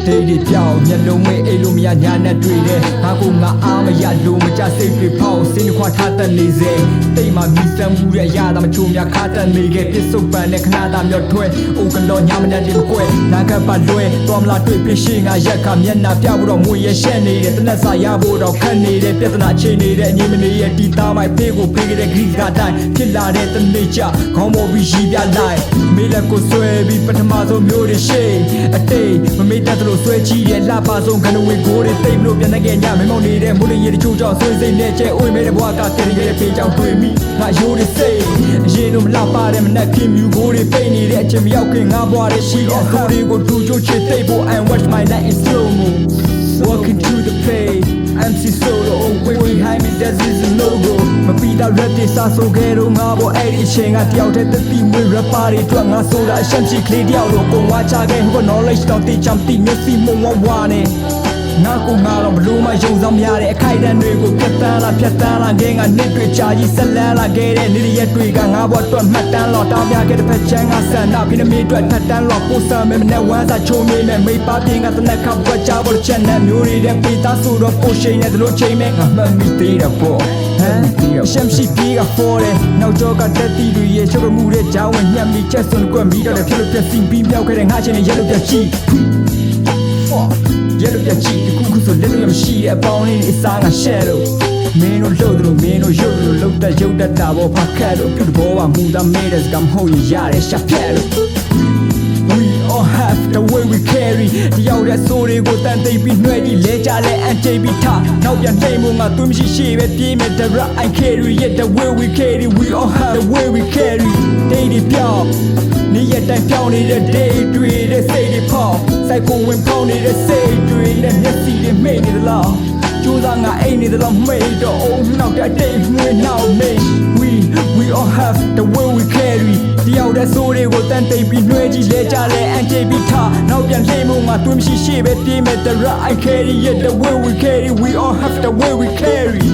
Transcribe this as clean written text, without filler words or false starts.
Daily ပြောင်းမျက်လုံးမဲအိတ်လို့မရညာနဲ့တွေ့တယ်ငါကငါအားမရလို့မကြစိတ်တွေဖောက်စင်းခွာထားတတ်နေစေတိတ်မှမိစမ်းမှုရဲ့အရာသာမချိုးများခါတတ်နေခဲ့ပြစ်စုံပန်နဲ့ခဏသာမျောထွဲအိုကလောညာမနဲ့ဒီမကွဲနာကပ်ပါလွဲတော်မလားတွေ့ပြရှိငါရက်ခမျက်နှာပြဖို့တော့ငွေရရှက်နေတယ်တနက်စာရဖို့တော့ခက်နေတဲ့ပြဿနာချိန်နေတဲ့အငြိမနေရဲ့တီသားမိုက်ဖေးကိုဖေးခဲ့တဲ့ဂရိကတိုင်းဖြစ်လာတဲ့တနေ့ချခေါင်းပေါ်ပြီးရီပြလိုက်မေးလက်ကိုဆွဲပြီးပထမဆုံးမျိုးတွေရှိအတိတ်မမေ့တတ်သလိုဆွဲချီရဲ့လှပဆုံးခဏဝေကိုတွေတိတ်မလို့ပြန်နေကြညမမောင်နေတဲ့မိုးရေတချို့ကြောင့်ဆွေးစိတ်နဲ့ကျဲအိုးမဲတဲ့ဘွားကတည်းရဲ့ဖေးကြောင့်တွေ့မိငါရိုးတွေစိတ်အရင်တော့မလှပတဲ့မနဲ့ခင်မြူကိုတွေပိတ်နေတဲ့အချိန်မရောက်ခင်ငါဘွားတွေရှိတဲ့ကိုတွေကိုဒူချိုးချစ်သိဖို့ and watch my night in slow mo walking through the page MC solo way behind me that is a logo မပီတာ rap တွေစာဆိုခဲ့တော့ငါဘောအဲ့ဒီအချိန်ကတယောက်တည်းတတိမွေ rapper တွေအတွက်ငါဆိုတာအရှမ်းရှိကလေးတယောက်လိုပုံဝါချခဲ့ဟို knowledge တောင်တိချမ်းတိမျက်စိမုံဝါနဲ့ငါကငါတော့ဘလို့မှယုံဆောင်မရတဲ့အခိုက်အတန့်တွေကိုဖြတ်တန်းလာငဲငါနှစ်တွေကြာကြီးဆက်လန်းလာခဲ့တဲ့နေ့ရက်တွေကငါဘောအတွက်မှတ်တမ်းလော်တောင်းပြခဲ့တဲ့ဖက်ချမ်းကဆန္ဒပြနေမိအတွက်ထပ်တန်းလော်ပို့စမဲမနဲ့ဝမ်းစာချုံနေနဲ့မိပါပြင်းကတနက်ခပ်ပွက်ချဖို့ချက်နဲ့မျိုးတွေတဲ့ပေသားဆိုတော့ပိုရှိန်နဲ့ဒီလိုချိန်မဲ့ငါမှတ်မိသေးတယ်ပေါ့ရှမ်းရှိပြေးကဖော်တယ်နောက်တော့ကတက်တီတွေရဲ့ချုပ်မှုတဲ့ဂျာဝင်ညက်မိချက်စွန်ကွက်မိတော့တယ်ဖြစ်လို့ပြစီပြီးမြောက်ခဲ့တဲ့ငါချင်းနဲ့ရက်လို့ပြချီရက်လို့ပြချီဒီခုဆိုလက်လို့မရှိတဲ့အပေါင်းလေးအစားငါရှက်လို့မင်းတို့လှုပ်တယ်မင်းတို့ရုပ်လို့လှုပ်တဲ့ရုပ်တတ်တာဘောဖခက်လို့ပြုတ်ဘောကမူတာမဲတဲ့စကမ်းဟုတ်ရတဲ့ရှာဖက်လို့ We all have the way we carry တယောက်တဲ့ဆိုတွေကိုတန်သိပ်ပြီးနှွဲပြီးလဲကြလဲအန်တိတ်ပြီးထားနောက်ပြန်နှိမ်ဖို့ငါသွေးမရှိရှိပဲပြေးမယ် The right I carry it the way we carry we all have the way we carry day တွေပြောင်းနေ့ရက်တိုင်းပြောင်းနေတဲ့ day တွေတဲ့စိတ်တွေဖောက်စိုက်ကိုဝင်ပေါင်းနေတဲ့စိတ်တွေနဲ့မျက်စိတွေမိတ်နေသလားကျိုးသားငါအိမ်နေသလားမိတ်တော့အုံနောက်တဲ့တိတ်ငွေနောက်မိတ် we all have the way we carry တယောက်တဲ့ဆိုးတွေကိုတန်တိတ်ပြီးနှွဲကြည့်လဲကြလဲအန်တိတ်ပြီးထားနောက်ပြန်လှိမ့်ဖို့ငါသွေးမရှိရှိပဲပြေးမယ် The right I carry it the way we carry we all have the way we carry